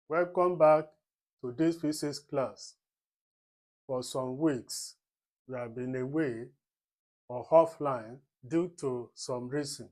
Welcome back to this physics class. For some weeks, we have been away or offline due to some reason,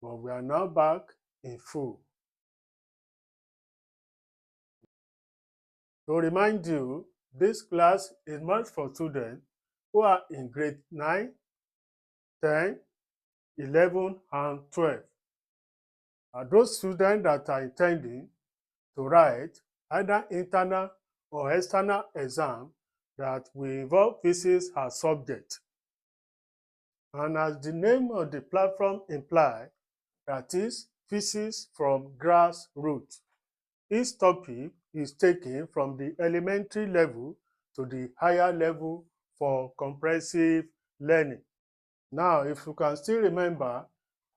but we are now back in full. To remind you, this class is meant for students who are in grade 9, 10, 11, and 12. And those students that are intending to write either internal or external exam that will involve physics as subject. And as the name of the platform implies, that is physics from grassroots. Each topic is taken from the elementary level to the higher level for comprehensive learning. Now, if you can still remember,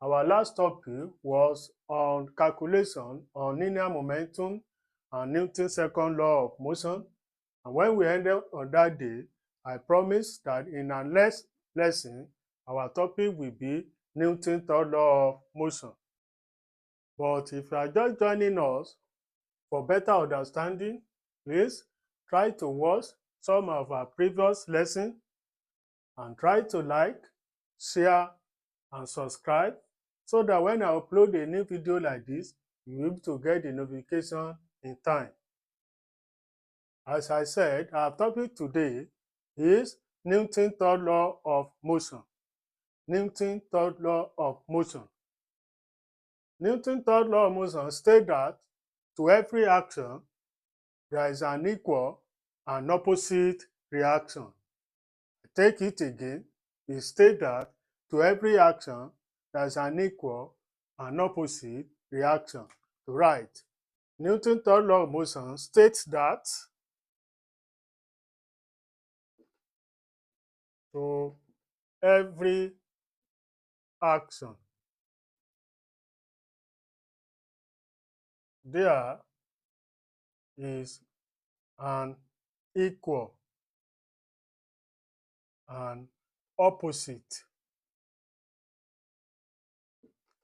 our last topic was on calculation on linear momentum and Newton's second law of motion. And when we ended on that day, I promised that in our next lesson, our topic will be Newton's third law of motion. But if you are just joining us, for better understanding, please try to watch some of our previous lessons and try to like, share, and subscribe so that when I upload a new video like this, you'll be able to get the notification in time. As I said, our topic today is Newton's third law of motion. Newton's third law of motion. Newton's third law of motion states that to every action, there is an equal and opposite reaction. Take it again. It states that to every action, there is an equal and opposite reaction. To write, Newton's third law of motion states that to every action, there is an equal and opposite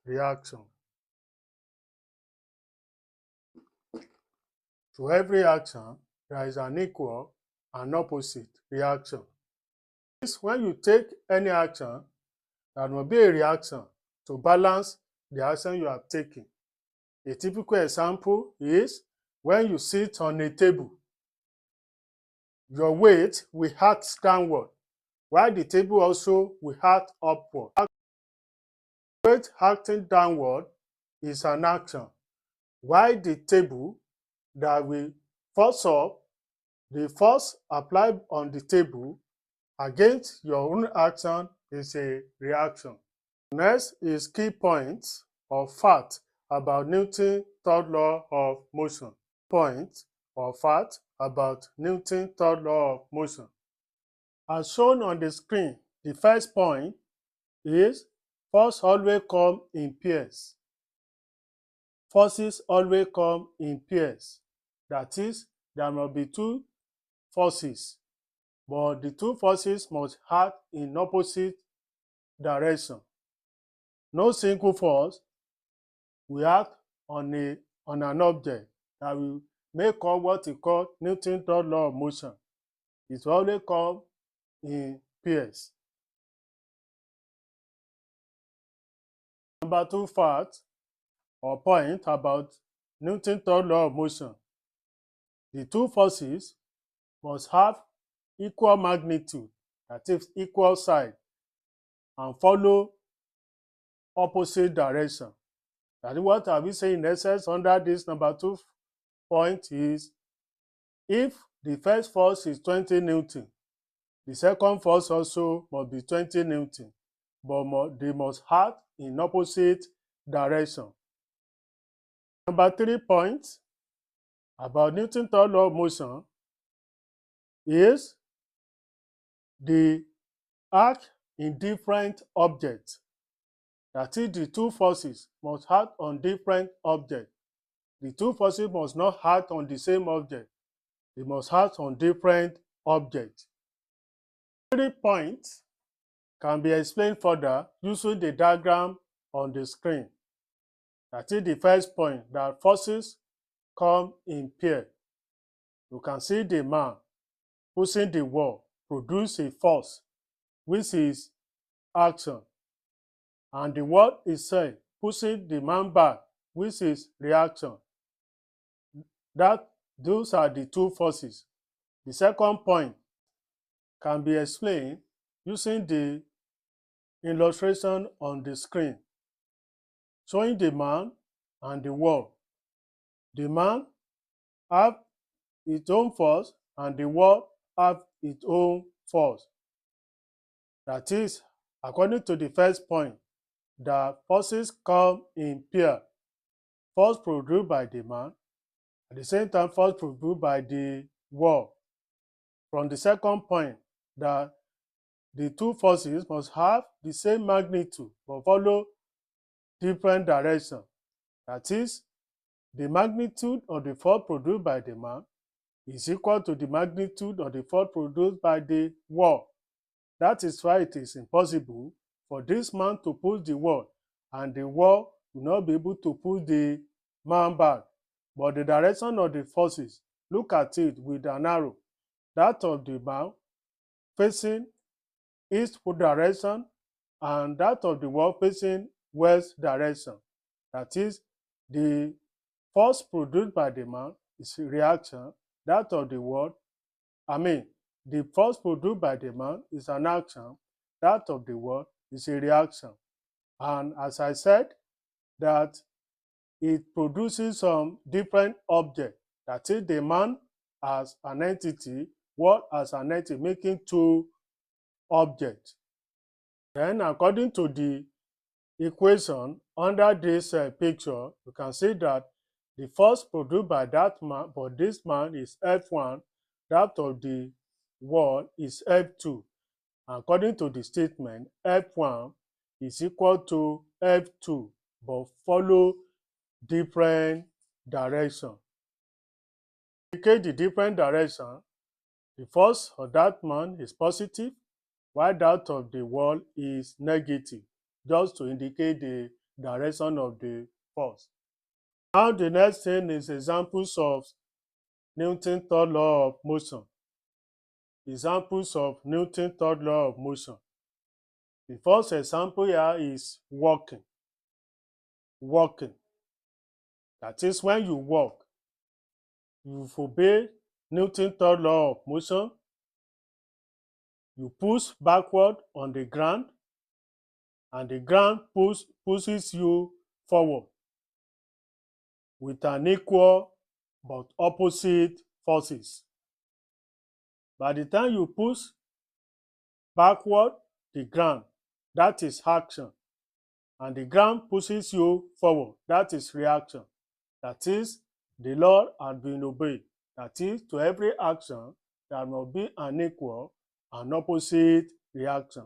reaction. To every action, there is an equal and opposite reaction. When you take any action, there will be a reaction to balance the action you have taken. A typical example is when you sit on a table, your weight will act downward, while the table also will act upward. Weight acting downward is an action, while the table that will force up, the force applied on the table against your own action is a reaction. Next is key points or fact about Newton's third law of motion. Point or fact about Newton's third law of motion. As shown on the screen, the first point is force always come in pairs. Forces always come in pairs. That is, there must be two forces, but the two forces must act in opposite direction. No single force will act on an object that will make up what we call Newton's third law of motion. It will always come in pairs. Number two fact or point about Newton's third law of motion. The two forces must have equal magnitude, that is, equal side, and follow opposite direction. That is what I will say in essence under this number two point is if the first force is 20 Newton, the second force also must be 20 Newton, but they must act in opposite direction. Number 3 point about Newton's third law of motion is the act in different objects. That is, the two forces must act on different objects. The two forces must not act on the same object. They must act on different objects. 3 points can be explained further using the diagram on the screen. That is the first point, that forces come in pair. You can see the man pushing the wall produce a force, which is action, and the wall itself pushing the man back, which is reaction. Those are the two forces. The second point can be explained using the illustration on the screen, showing the man and the wall. The man have its own force and the wall have its own force. That is, according to the first point, the forces come in pair. Force produced by the man, at the same time force produced by the wall. From the second point, that the two forces must have the same magnitude but follow different direction. That is, the magnitude of the force produced by the man is equal to the magnitude of the force produced by the wall. That is why it is impossible for this man to push the wall and the wall will not be able to push the man back. But the direction of the forces, look at it with an arrow. That of the man facing east direction and that of the wall facing west direction. That is, the force produced by the man is reaction. That of the wall, the force produced by the man is an action. That of the wall is a reaction. And as I said, that it produces some different objects. That is, the man as an entity, wall as an entity, making two objects. Then, according to the equation under this picture, you can see that the force produced by that man, for this man, is F1. That of the wall is F2. According to the statement, F1 is equal to F2, but follow different direction. To indicate the different direction, the force of that man is positive, while that of the wall is negative, just to indicate the direction of the force. Now the next thing is examples of Newton's third law of motion. Examples of Newton's third law of motion. The first example here is walking. Walking. That is, when you walk, you obey Newton's third law of motion. You push backward on the ground, and the ground pushes you forward with an equal but opposite forces. By the time you push backward the ground, that is action, and the ground pushes you forward, that is reaction. That is, the law has been obeyed. That is, to every action, there must be an equal and opposite reaction.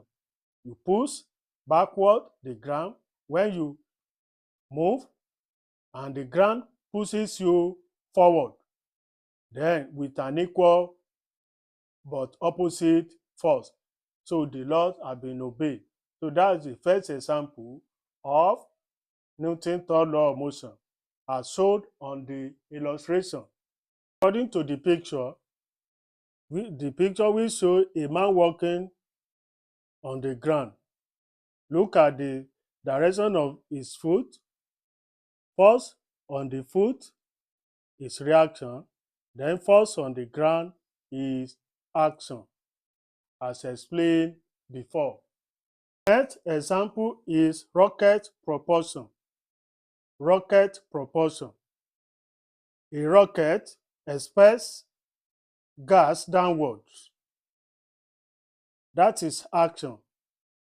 You push backward the ground when you move, and the ground pushes you forward, then with an equal but opposite force. So the laws have been obeyed. So that's the first example of Newton's third law of motion, as shown on the illustration. According to the picture, will show a man walking on the ground. Look at the direction of his foot. Force on the foot is reaction, then force on the ground is action, as explained before. Next example is rocket propulsion. Rocket propulsion. A rocket expels gas downwards. That is action.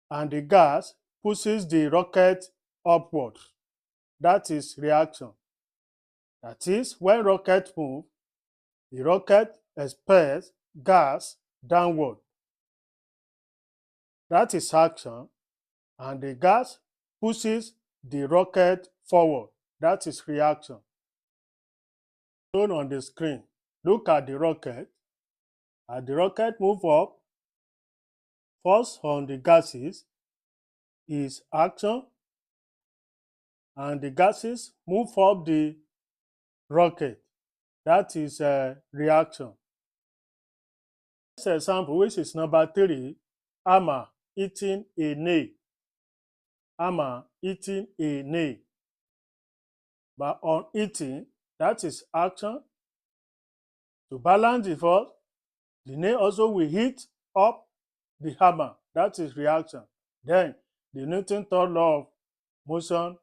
And the gas pushes the rocket upward. That is reaction. That is, when rocket moves, the rocket expels gas downward. That is action. And the gas pushes the rocket forward. That is reaction. Shown on the screen. Look at the rocket. As the rocket moves up, force on the gases is action, and the gases move up the rocket. That is a reaction. Next example, which is number 3, hammer hitting a nail. Hammer hitting a nail. But on hitting, that is action. To balance the force, the nail also will hit up the hammer. That is reaction. Then the Newton's third law of motion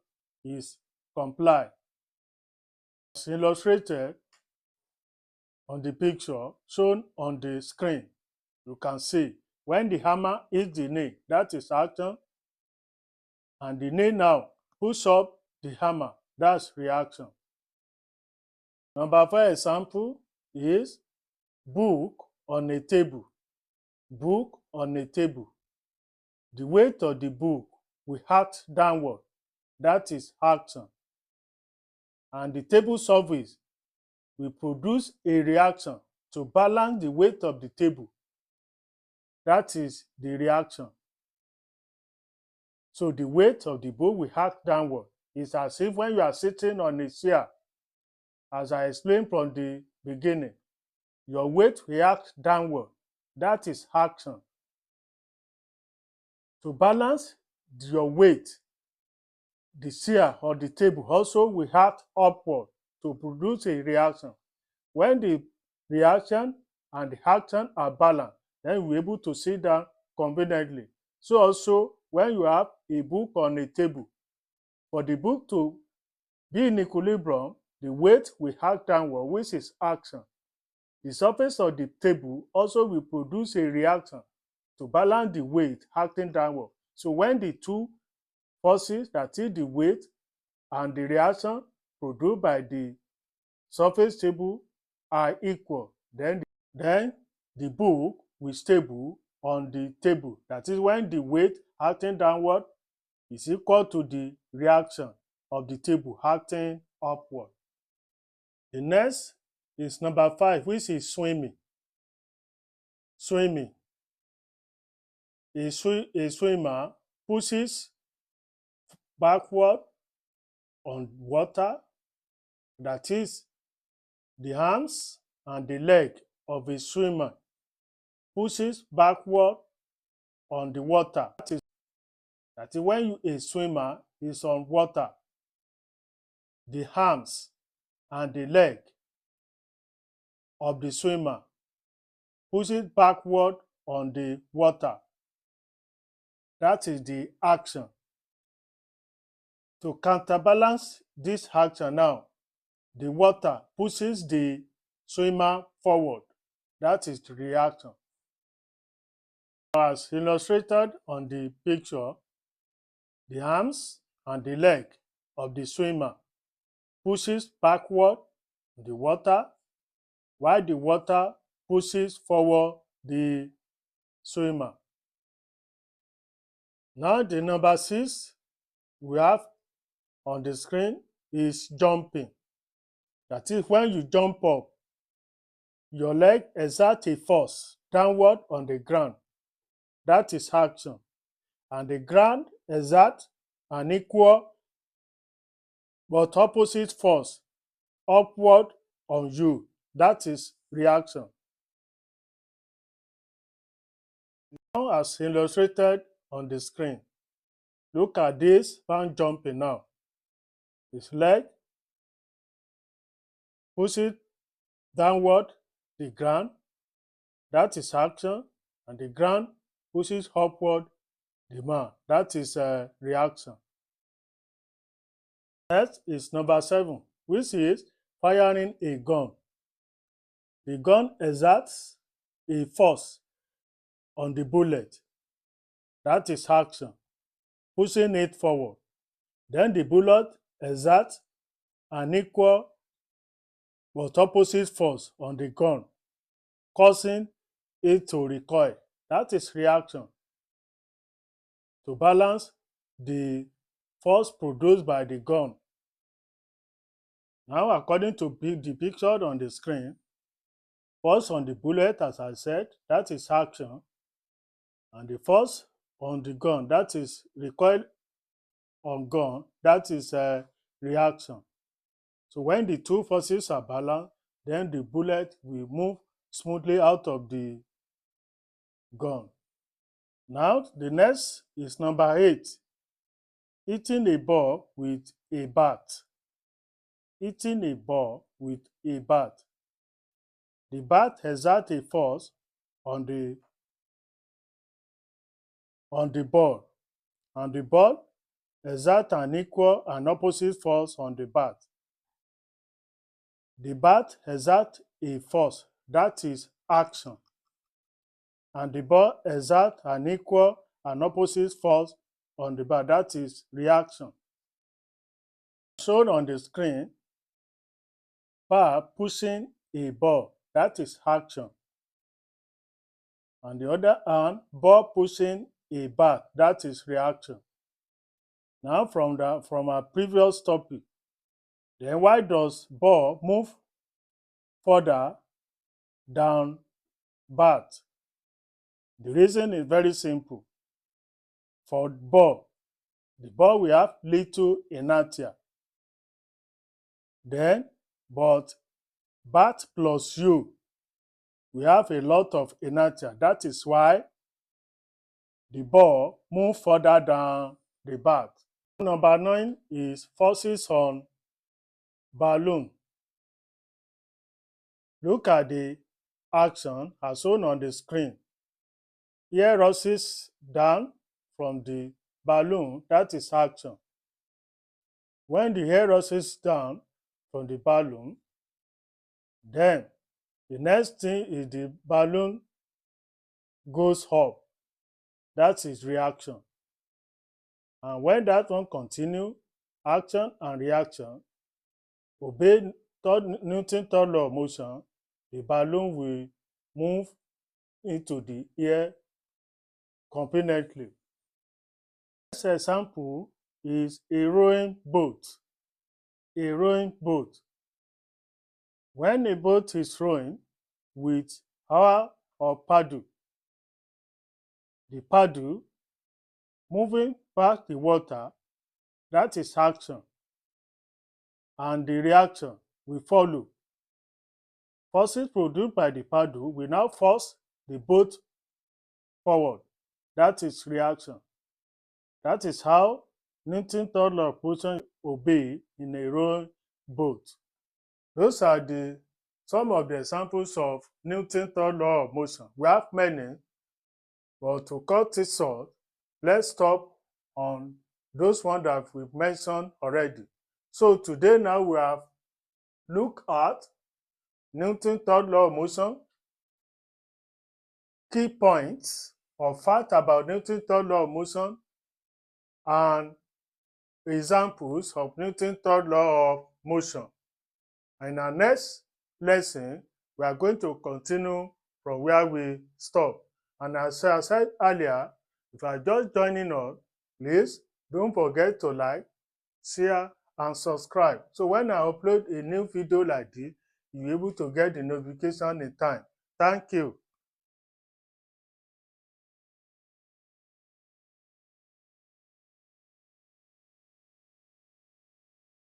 is complied. As illustrated on the picture shown on the screen, you can see when the hammer hits the nail, that is action, and the nail now push up the hammer, that's reaction. Number 4 example is book on a table. Book on a table. The weight of the book will act downward, that is action, and the table surface will produce a reaction to balance the weight of the table. That is the reaction. So the weight of the book will act downward. It's as if when you are sitting on a chair, as I explained from the beginning, your weight will act downward. That is action. To balance your weight, the chair or the table also will act upward to produce a reaction. When the reaction and the action are balanced, then we're able to sit down conveniently. So also, when you have a book on a table, for the book to be in equilibrium, the weight will act downward, which is action. The surface of the table also will produce a reaction to balance the weight acting downward. So when the two forces, that is the weight and the reaction produced by the surface table, are equal, then the book will stable on the table. That is when the weight acting downward is equal to the reaction of the table acting upward. The next is number 5, which is swimming. Swimming. A swimmer pushes backward on water, that is the arms and the leg of a swimmer pushes backward on the water. That is when a swimmer is on water, the arms and the leg of the swimmer pushes backward on the water. That is the action. To counterbalance this action now, the water pushes the swimmer forward. That is the reaction. As illustrated on the picture, the arms and the leg of the swimmer pushes backward the water, while the water pushes forward the swimmer. Now the number 6 we have on the screen is jumping. That is when you jump up, your leg exerts a force downward on the ground. That is action. And the ground exerts an equal but opposite force upward on you. That is reaction. Now, as illustrated on the screen, look at this man jumping now. His leg pushes downward the ground. That is action. And the ground pushes upward the man. That is a reaction. Next is number 7, which is firing a gun. The gun exerts a force on the bullet. That is action, pushing it forward. Then the bullet exerts an equal but opposite force on the gun, causing it to recoil. That is reaction. To balance the force produced by the gun. Now, according to the picture on the screen, force on the bullet, as I said, that is action, and the force on the gun, that is recoil on gun, that is a reaction. So when the two forces are balanced, then the bullet will move smoothly out of the gun. Now, the next is number 8, hitting a ball with a bat. Hitting a ball with a bat. The bat exerts a force on the ball, and the ball exerts an equal and opposite force on the bat. The bat exerts a force, that is action, and the ball exerts an equal and opposite force on the bat, that is reaction. Shown on the screen, bar pushing a ball, that is action. On the other hand, ball pushing a bat, that is reaction. Now from our previous topic, then why does ball move further than bat? The reason is very simple. For ball, the ball will have little inertia. But bat plus you, we have a lot of inertia. That is why the ball moves further than the bat. Number 9 is forces on balloon. Look at the action as shown on the screen. Air rushes down from the balloon, that is action. When the air rushes down from the balloon, then the next thing is the balloon goes up, that is reaction. And when that one continues, action and reaction, obey Newton's third law of motion, the balloon will move into the air conveniently. This example is a rowing boat. A rowing boat. When a boat is rowing with oar or paddle, the paddle moving past the water, that is action, and the reaction will follow. Forces produced by the paddle will now force the boat forward, that is reaction. That is how Newton's third law of motion obeyed in a rowing boat. Those are some of the examples of Newton's third law of motion. We have many, but to cut it short, let's stop on those ones that we've mentioned already. So today now we have looked at Newton's third law of motion, key points or fact about Newton's third law of motion, and examples of Newton's third law of motion. In our next lesson, we are going to continue from where we stop. And as I said earlier, if you are just joining us, please don't forget to like, share, and subscribe. So when I upload a new video like this, you'll be able to get the notification in time. Thank you.